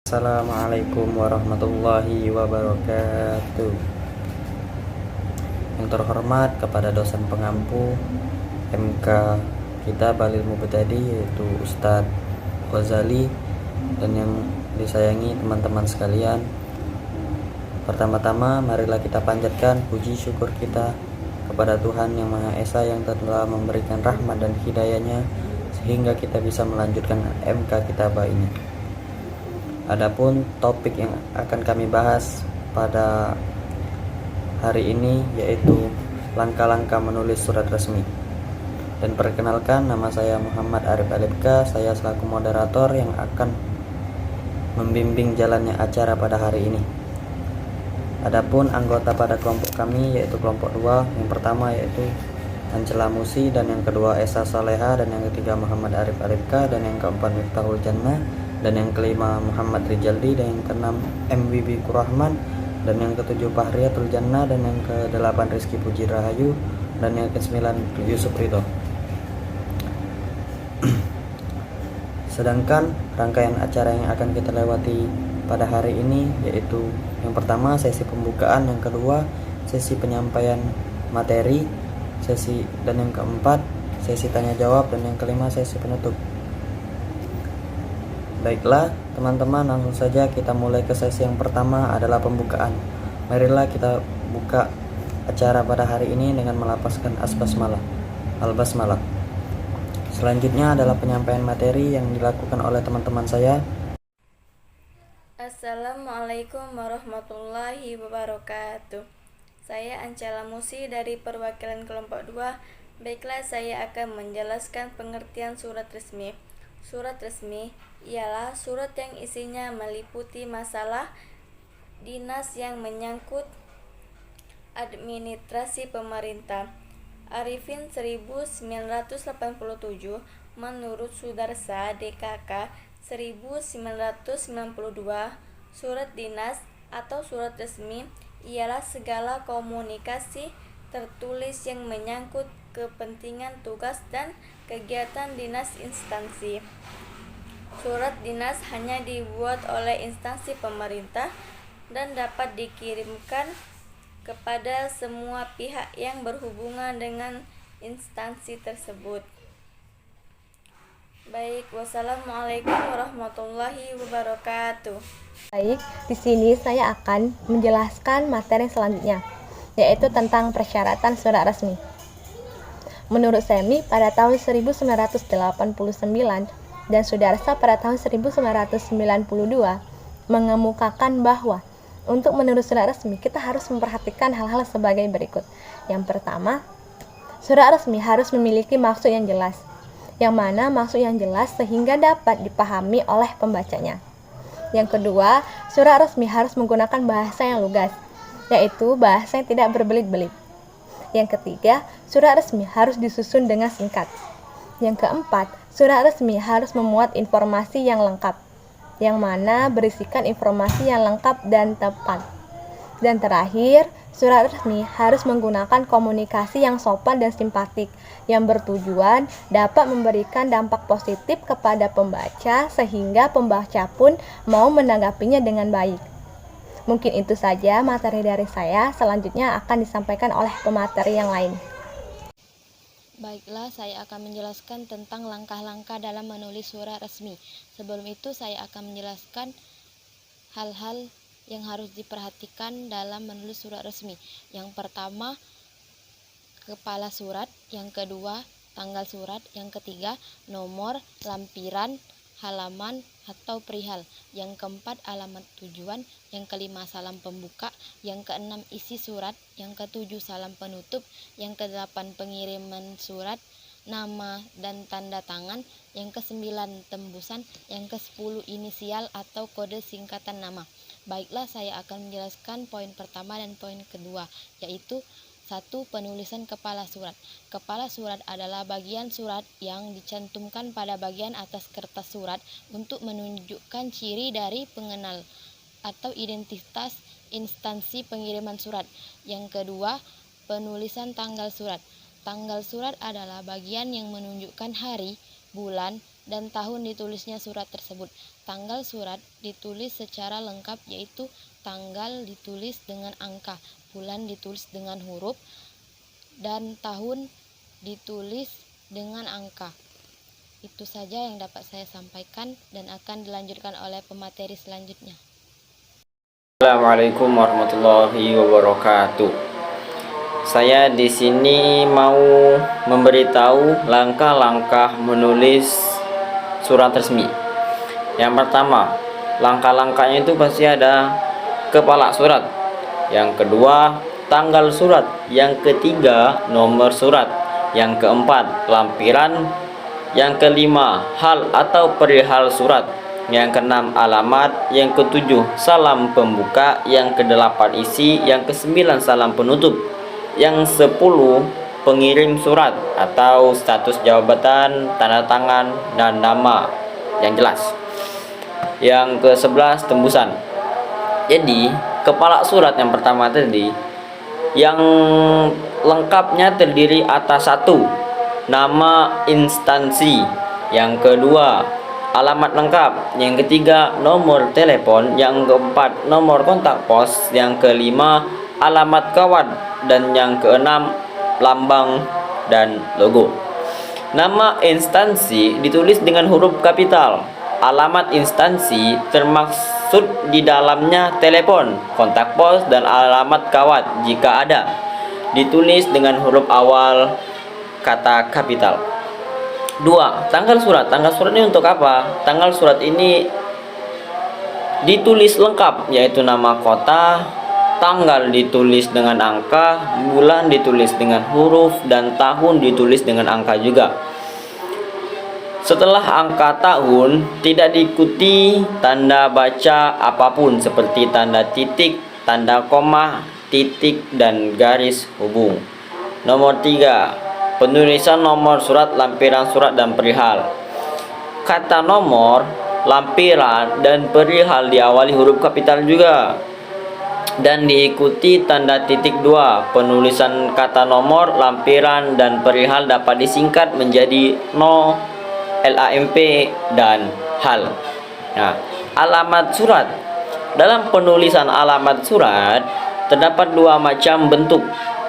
Assalamualaikum warahmatullahi wabarakatuh. Yang terhormat kepada dosen pengampu MK kita Balil Mubtadi, yaitu Ustadz Ghazali, dan yang disayangi teman-teman sekalian. Pertama-tama marilah kita panjatkan puji syukur kita kepada Tuhan Yang Maha Esa yang telah memberikan rahmat dan hidayahnya sehingga kita bisa melanjutkan MK Kitabah ini. Adapun topik yang akan kami bahas pada hari ini yaitu langkah-langkah menulis surat resmi. Dan perkenalkan, nama saya Muhammad Arif Alifka. Saya selaku moderator yang akan membimbing jalannya acara pada hari ini. Adapun anggota pada kelompok kami yaitu kelompok 2, yang pertama yaitu Ancela Musi, dan yang kedua Esa Soleha, dan yang ketiga Muhammad Arif Alifka, dan yang keempat Miftahul Jannah, dan yang kelima Muhammad Rijaldi, dan yang keenam MWB Kurahman, dan yang ketujuh Fahriyatul Jannah, dan yang kedelapan Rizky Puji Rahayu, dan yang kesembilan Yusuf Ridho. Sedangkan rangkaian acara yang akan kita lewati pada hari ini yaitu yang pertama sesi pembukaan, yang kedua sesi penyampaian materi, dan yang keempat sesi tanya jawab, dan yang kelima sesi penutup. Baiklah teman-teman, langsung saja kita mulai ke sesi yang pertama adalah pembukaan. Marilah kita buka acara pada hari ini dengan melafazkan al-basmalah. Selanjutnya adalah penyampaian materi yang dilakukan oleh teman-teman saya. Assalamualaikum warahmatullahi wabarakatuh. Saya Ancela Musi dari perwakilan kelompok 2. Baiklah, saya akan menjelaskan pengertian surat resmi. Surat resmi ialah surat yang isinya meliputi masalah dinas yang menyangkut administrasi pemerintah. Arifin 1987 menurut Sudarsa DKK 1992, surat dinas atau surat resmi ialah segala komunikasi tertulis yang menyangkut kepentingan tugas dan kegiatan dinas instansi. Surat dinas hanya dibuat oleh instansi pemerintah dan dapat dikirimkan kepada semua pihak yang berhubungan dengan instansi tersebut. Baik, wassalamualaikum warahmatullahi wabarakatuh. Baik, di sini saya akan menjelaskan materi selanjutnya, yaitu tentang persyaratan surat resmi. Menurut SEMI pada tahun 1989 dan Sudarsa pada tahun 1992 mengemukakan bahwa untuk menulis surat resmi kita harus memperhatikan hal-hal sebagai berikut. Yang pertama, surat resmi harus memiliki maksud yang jelas, yang mana maksud yang jelas sehingga dapat dipahami oleh pembacanya. Yang kedua, surat resmi harus menggunakan bahasa yang lugas, yaitu bahasa yang tidak berbelit-belit. Yang ketiga, surat resmi harus disusun dengan singkat. Yang keempat, surat resmi harus memuat informasi yang lengkap, yang mana berisikan informasi yang lengkap dan tepat. Dan terakhir, surat resmi harus menggunakan komunikasi yang sopan dan simpatik, yang bertujuan dapat memberikan dampak positif kepada pembaca sehingga pembaca pun mau menanggapinya dengan baik. Mungkin itu saja materi dari saya, selanjutnya akan disampaikan oleh pemateri yang lain. Baiklah, saya akan menjelaskan tentang langkah-langkah dalam menulis surat resmi. Sebelum itu, saya akan menjelaskan hal-hal yang harus diperhatikan dalam menulis surat resmi. Yang pertama, kepala surat. Yang kedua, tanggal surat. Yang ketiga, nomor, lampiran, halaman atau perihal. Yang keempat, alamat tujuan. Yang kelima, salam pembuka. Yang keenam, isi surat. Yang ketujuh, salam penutup. Yang kedelapan, pengiriman surat, nama dan tanda tangan. Yang kesembilan, tembusan. Yang kesepuluh, inisial atau kode singkatan nama. Baiklah, saya akan menjelaskan poin pertama dan poin kedua, yaitu 1. Penulisan kepala surat. Kepala surat adalah bagian surat yang dicantumkan pada bagian atas kertas surat untuk menunjukkan ciri dari pengenal atau identitas instansi pengiriman surat. Yang kedua, penulisan tanggal surat. Tanggal surat adalah bagian yang menunjukkan hari, bulan, dan tahun ditulisnya surat tersebut. Tanggal surat ditulis secara lengkap, yaitu tanggal ditulis dengan angka, bulan ditulis dengan huruf, dan tahun ditulis dengan angka. Itu saja yang dapat saya sampaikan dan akan dilanjutkan oleh pemateri selanjutnya. Assalamualaikum warahmatullahi wabarakatuh. Saya di sini mau memberitahu langkah-langkah menulis surat resmi. Yang pertama, langkah-langkahnya itu pasti ada kepala surat. Yang kedua, tanggal surat. Yang ketiga, nomor surat. Yang keempat, lampiran. Yang kelima, hal atau perihal surat. Yang keenam, alamat. Yang ketujuh, salam pembuka. Yang kedelapan, isi. Yang kesembilan, salam penutup. Yang 10, pengirim surat atau status jabatan, tanda tangan, dan nama yang jelas. Yang ke-11, tembusan. Jadi kepala surat yang pertama tadi yang lengkapnya terdiri atas 1, nama instansi. Yang kedua, alamat lengkap. Yang ketiga, nomor telepon. Yang keempat, nomor kontak pos. Yang kelima, alamat kawan. Dan yang keenam, lambang dan logo. Nama instansi ditulis dengan huruf kapital. Alamat instansi termaksud di dalamnya telepon, kontak pos, dan alamat kawat jika ada, ditulis dengan huruf awal kata kapital. 2. Tanggal surat. Tanggal surat ini untuk apa? Tanggal surat ini ditulis lengkap, yaitu nama kota, tanggal ditulis dengan angka, bulan ditulis dengan huruf, dan tahun ditulis dengan angka juga. Setelah angka tahun tidak diikuti tanda baca apapun seperti tanda titik, tanda koma, titik, dan garis hubung. Nomor 3, penulisan nomor surat, lampiran surat, dan perihal. Kata nomor, lampiran, dan perihal diawali huruf kapital juga dan diikuti tanda titik 2. Penulisan kata nomor, lampiran, dan perihal dapat disingkat menjadi no, LAMP, dan hal. Nah, alamat surat. Dalam penulisan alamat surat terdapat 2 macam bentuk.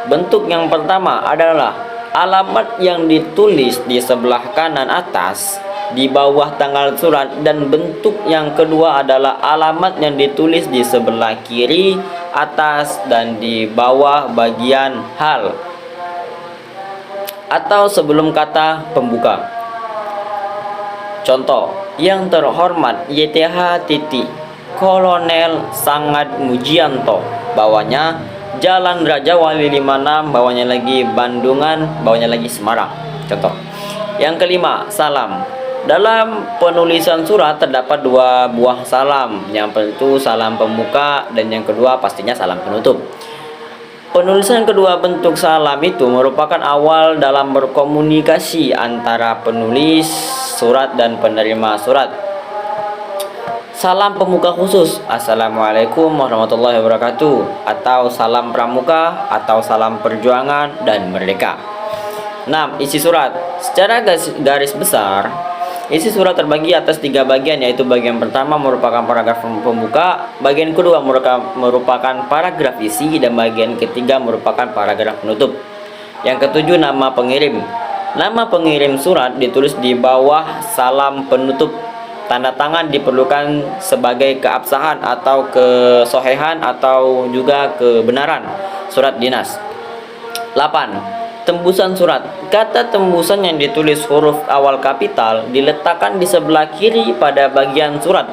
Bentuk yang pertama adalah alamat yang ditulis di sebelah kanan atas di bawah tanggal surat, dan bentuk yang kedua adalah alamat yang ditulis di sebelah kiri atas dan di bawah bagian hal atau sebelum kata pembuka. Contoh, yang terhormat YTH titik Kolonel Sangat Mujianto, bawahnya Jalan Raja Wali 56, bawahnya lagi Bandungan, bawahnya lagi Semarang. Contoh. Yang kelima, salam. Dalam penulisan surat terdapat 2 buah salam. Yang pertama salam pembuka, dan yang kedua pastinya salam penutup. Penulisan kedua bentuk salam itu merupakan awal dalam berkomunikasi antara penulis surat dan penerima surat. Salam pembuka khusus, Assalamualaikum warahmatullahi wabarakatuh, atau salam pramuka, atau salam perjuangan dan merdeka. 6. Isi surat. Secara garis besar, isi surat terbagi atas 3 bagian, yaitu bagian pertama merupakan paragraf pembuka, bagian kedua merupakan paragraf isi, dan bagian ketiga merupakan paragraf penutup. Yang ketujuh, nama pengirim. Nama pengirim surat ditulis di bawah salam penutup. Tanda tangan diperlukan sebagai keabsahan atau kesohihan atau juga kebenaran surat dinas. 8. Tembusan surat. Kata tembusan yang ditulis huruf awal kapital diletakkan di sebelah kiri pada bagian surat,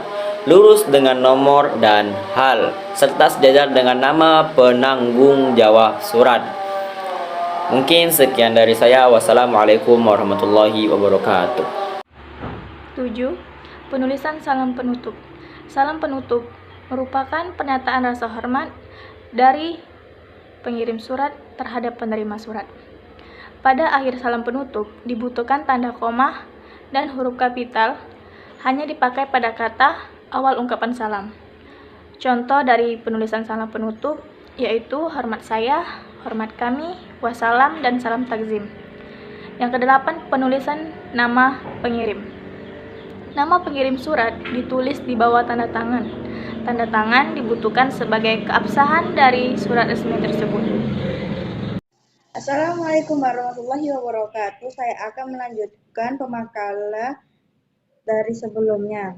lurus dengan nomor dan hal, serta sejajar dengan nama penanggung jawab surat. Mungkin sekian dari saya. Wassalamualaikum warahmatullahi wabarakatuh. 7. Penulisan salam penutup. Salam penutup merupakan pernyataan rasa hormat dari pengirim surat terhadap penerima surat. Pada akhir salam penutup dibutuhkan tanda koma dan huruf kapital, hanya dipakai pada kata awal ungkapan salam. Contoh dari penulisan salam penutup yaitu hormat saya, hormat kami, wassalam, dan salam takzim. Yang kedelapan, penulisan nama pengirim. Nama pengirim surat ditulis di bawah tanda tangan. Tanda tangan dibutuhkan sebagai keabsahan dari surat resmi tersebut. Assalamualaikum warahmatullahi wabarakatuh. Saya akan melanjutkan pemakalan dari sebelumnya.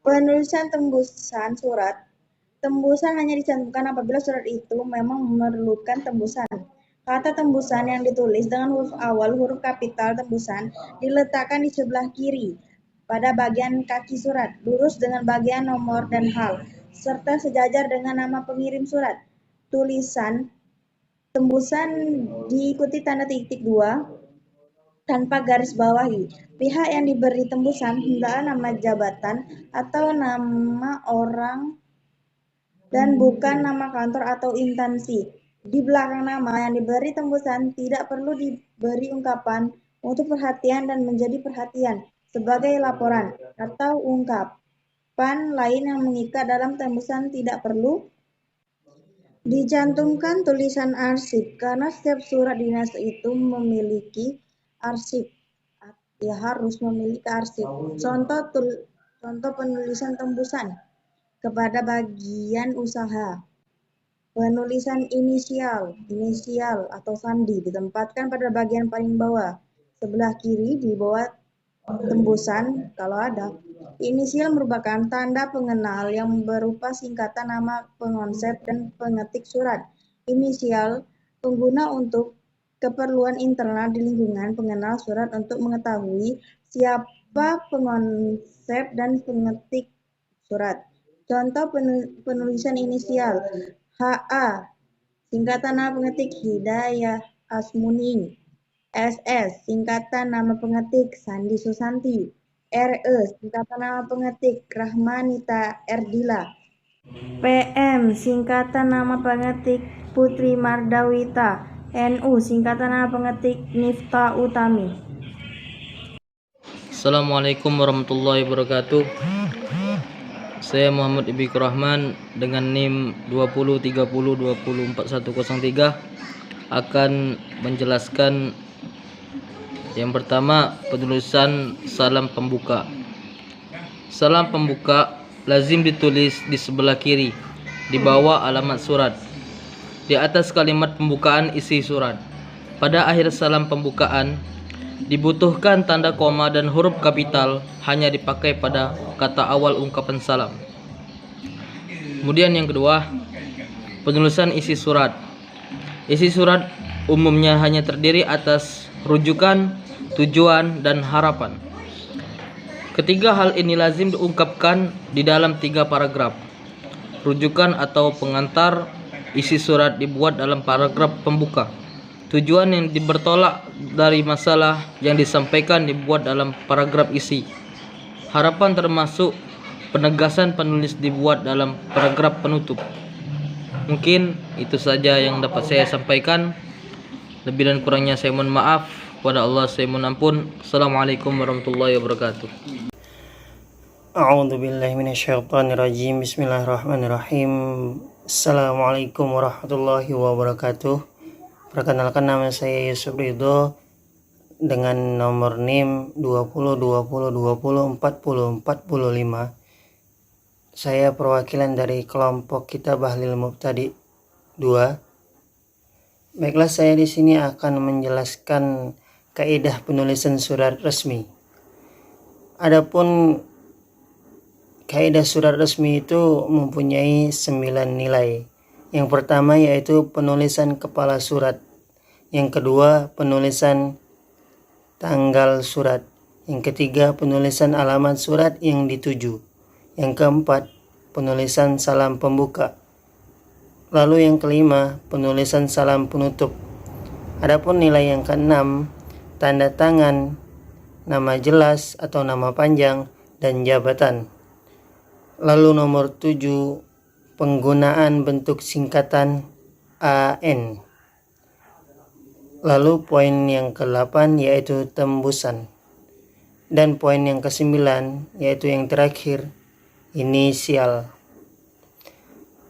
Penulisan tembusan surat. Tembusan hanya dicantumkan apabila surat itu memang memerlukan tembusan. Kata tembusan yang ditulis dengan huruf awal huruf kapital tembusan diletakkan di sebelah kiri pada bagian kaki surat, lurus dengan bagian nomor dan hal, serta sejajar dengan nama pengirim surat. Tulisan tembusan diikuti tanda titik 2 tanpa garis bawahi. Pihak yang diberi tembusan hendaklah nama jabatan atau nama orang dan bukan nama kantor atau instansi. Di belakang nama yang diberi tembusan tidak perlu diberi ungkapan untuk perhatian dan menjadi perhatian sebagai laporan atau ungkapan lain yang mengikat dalam tembusan tidak perlu dicantumkan tulisan arsip karena setiap surat dinas itu memiliki arsip. Ya harus memiliki arsip. Contoh penulisan tembusan kepada bagian usaha. Penulisan inisial atau sandi ditempatkan pada bagian paling bawah, sebelah kiri di bawah tembusan kalau ada. Inisial merupakan tanda pengenal yang berupa singkatan nama pengonsep dan pengetik surat. Inisial pengguna untuk keperluan internal di lingkungan pengenal surat untuk mengetahui siapa pengonsep dan pengetik surat. Contoh penulisan inisial HA, singkatan nama pengetik Hidayah Asmuni. SS, singkatan nama pengetik Sandi Susanti. RE, singkatan nama pengetik Rahmanita Erdila. PM, singkatan nama pengetik Putri Mardawita. NU, singkatan nama pengetik Nifta Utami. Assalamualaikum warahmatullahi wabarakatuh. Saya Muhammad Ibik Rahman dengan NIM 2030204103 akan menjelaskan yang pertama penulisan salam pembuka. Salam pembuka lazim ditulis di sebelah kiri di bawah alamat surat. Di atas kalimat pembukaan isi surat. Pada akhir salam pembukaan dibutuhkan tanda koma dan huruf kapital hanya dipakai pada kata awal ungkapan salam. Kemudian yang kedua, penulisan isi surat. Isi surat umumnya hanya terdiri atas rujukan, tujuan, dan harapan. Ketiga hal ini lazim diungkapkan di dalam 3 paragraf. Rujukan atau pengantar isi surat dibuat dalam paragraf pembuka. Tujuan yang bertolak dari masalah yang disampaikan dibuat dalam paragraf isi. Harapan termasuk penegasan penulis dibuat dalam paragraf penutup. Mungkin itu saja yang dapat saya sampaikan. Lebih dan kurangnya saya mohon maaf. Kepada Allah saya mohon ampun. Assalamualaikum warahmatullahi wabarakatuh. A'udzu billahi minasyaitonir rajim. Bismillahirrahmanirrahim. Assalamualaikum warahmatullahi wabarakatuh. Perkenalkan, nama saya Yusuf Ridho dengan nomor NIM 2020204045. Saya perwakilan dari kelompok Kitab Ahlil Mubtadi 2. Baiklah, saya di sini akan menjelaskan kaidah penulisan surat resmi. Adapun kaidah surat resmi itu mempunyai 9 nilai. Yang pertama yaitu penulisan kepala surat. Yang kedua, penulisan tanggal surat. Yang ketiga, penulisan alamat surat yang dituju. Yang keempat, penulisan salam pembuka. Lalu yang kelima, penulisan salam penutup. Adapun nilai yang keenam, tanda tangan, nama jelas atau nama panjang, dan jabatan. Lalu nomor 7, penggunaan bentuk singkatan AN. Lalu poin yang ke-8 yaitu tembusan. Dan poin yang ke-9 yaitu yang terakhir, inisial.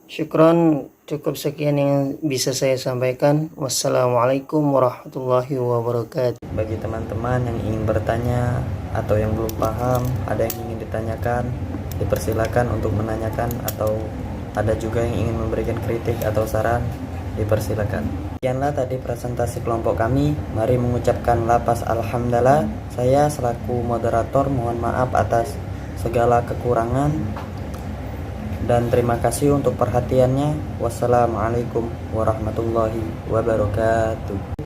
Syukron, cukup sekian yang bisa saya sampaikan. Wassalamualaikum warahmatullahi wabarakatuh. Bagi teman-teman yang ingin bertanya atau yang belum paham, ada yang ingin ditanyakan, dipersilakan untuk menanyakan, atau ada juga yang ingin memberikan kritik atau saran, dipersilakan. Sekianlah tadi presentasi kelompok kami. Mari mengucapkan lapas alhamdulillah. Saya selaku moderator mohon maaf atas segala kekurangan dan terima kasih untuk perhatiannya. Wassalamualaikum warahmatullahi wabarakatuh.